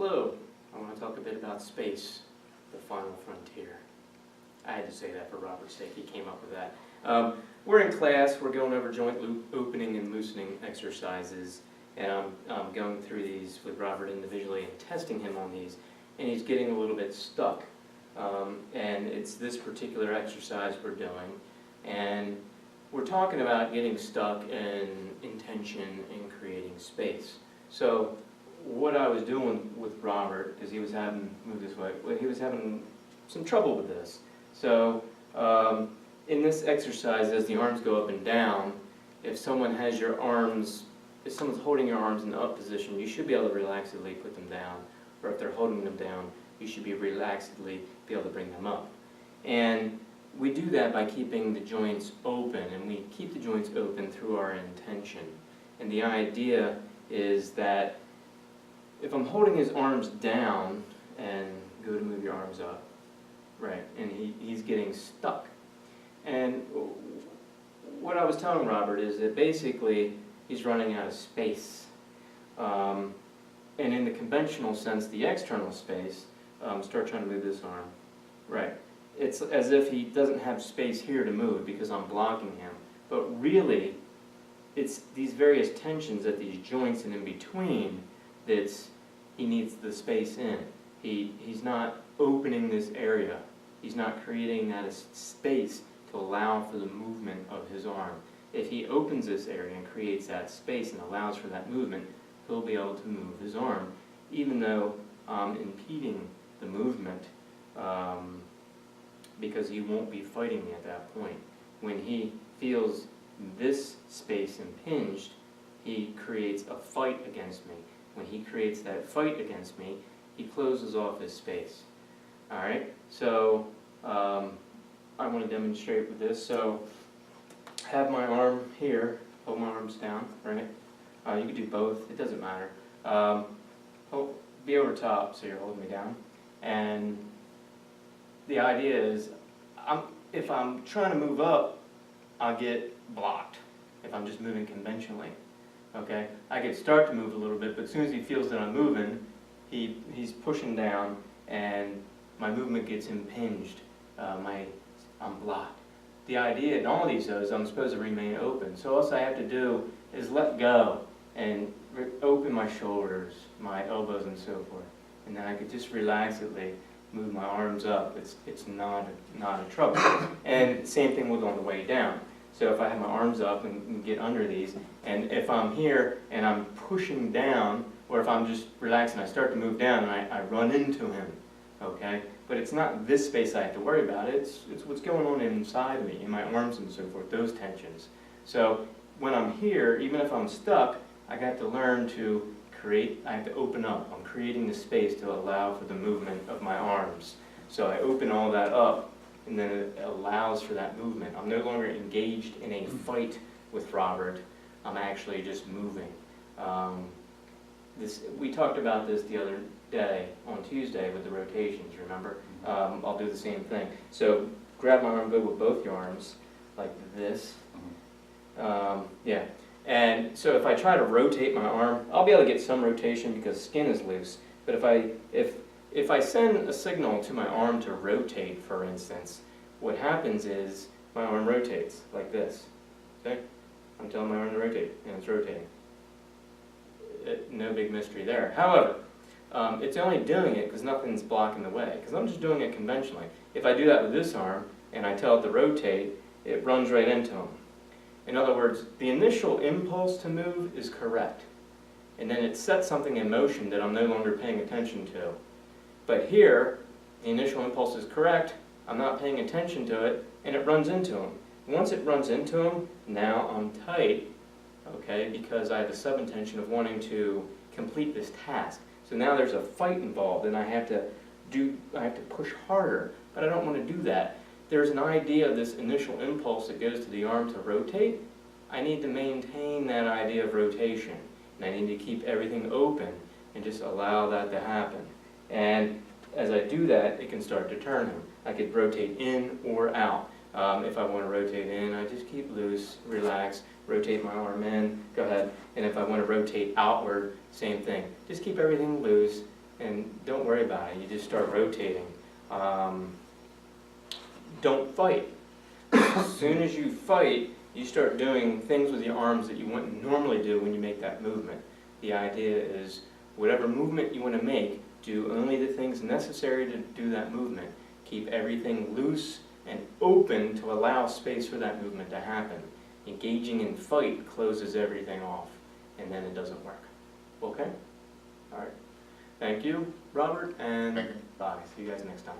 Hello, I want to talk a bit about space, the final frontier. I had to say that for Robert's sake, he came up with that. We're in class, we're going over joint opening and loosening exercises, and I'm going through these with Robert individually and testing him on these, and he's getting a little bit stuck. And it's this particular exercise we're doing, and we're talking about getting stuck in intention and creating space. So what I was doing with Robert, because he was having, move this way, he was having some trouble with this. So in this exercise, as the arms go up and down, if someone has your arms, if someone's holding your arms in the up position, you should be able to relaxedly put them down. Or if they're holding them down, you should be relaxedly be able to bring them up. And we do that by keeping the joints open, and we keep the joints open through our intention. And the idea is that if I'm holding his arms down and go to move your arms up, right, and he's getting stuck. And what I was telling Robert is that basically he's running out of space. And in the conventional sense, the external space, start trying to move this arm, right. It's as if he doesn't have space here to move because I'm blocking him. But really, it's these various tensions at these joints and in between that he needs the space in. He's not opening this area. He's not creating that space to allow for the movement of his arm. If he opens this area and creates that space and allows for that movement, he'll be able to move his arm, even though I'm impeding the movement, because he won't be fighting me at that point. When he feels this space impinged, he creates a fight against me. When he creates that fight against me, he closes off his space. Alright, so I want to demonstrate with this. So have my arm here, hold my arms down, right? You can do both, it doesn't matter. Be over top so you're holding me down. And the idea is, if I'm trying to move up, I'll get blocked if I'm just moving conventionally. Okay, I could start to move a little bit, but as soon as he feels that I'm moving, he's pushing down, and my movement gets impinged. I'm blocked. The idea in all these is I'm supposed to remain open. So all I have to do is let go and open my shoulders, my elbows, and so forth, and then I could just relaxedly move my arms up. It's not a trouble. And same thing with on the way down. So if I have my arms up and get under these, and if I'm here and I'm pushing down, or if I'm just relaxing, I start to move down and I run into him, okay? But it's not this space I have to worry about. It's what's going on inside me, in my arms and so forth, those tensions. So when I'm here, even if I'm stuck, I got to learn to create, I have to open up. I'm creating the space to allow for the movement of my arms. So I open all that up, and then it allows for that movement. I'm no longer engaged in a fight with Robert. I'm actually just moving. We talked about this the other day on Tuesday with the rotations, remember? I'll do the same thing. So grab my arm, go with both your arms, like this. Yeah. And so if I try to rotate my arm, I'll be able to get some rotation because skin is loose. But if I send a signal to my arm to rotate, for instance, what happens is my arm rotates like this. Okay? I'm telling my arm to rotate, and it's rotating. No big mystery there. However, it's only doing it because nothing's blocking the way, because I'm just doing it conventionally. If I do that with this arm, and I tell it to rotate, it runs right into him. In other words, the initial impulse to move is correct, and then it sets something in motion that I'm no longer paying attention to. But here, the initial impulse is correct, I'm not paying attention to it, and it runs into him. Once it runs into him, now I'm tight, okay, because I have the sub-intention of wanting to complete this task. So now there's a fight involved, and I have to push harder, but I don't want to do that. There's an idea of this initial impulse that goes to the arm to rotate. I need to maintain that idea of rotation, and I need to keep everything open and just allow that to happen. And as I do that, it can start to turn him. I could rotate in or out. If I want to rotate in, I just keep loose, relax, rotate my arm in, go ahead. And if I want to rotate outward, same thing. Just keep everything loose, and don't worry about it, you just start rotating. Don't fight. As soon as you fight, you start doing things with your arms that you wouldn't normally do when you make that movement. The idea is, whatever movement you want to make, do only the things necessary to do that movement. Keep everything loose and open to allow space for that movement to happen. Engaging in fight closes everything off, and then it doesn't work. Okay? All right. Thank you, Robert, and bye. See you guys next time.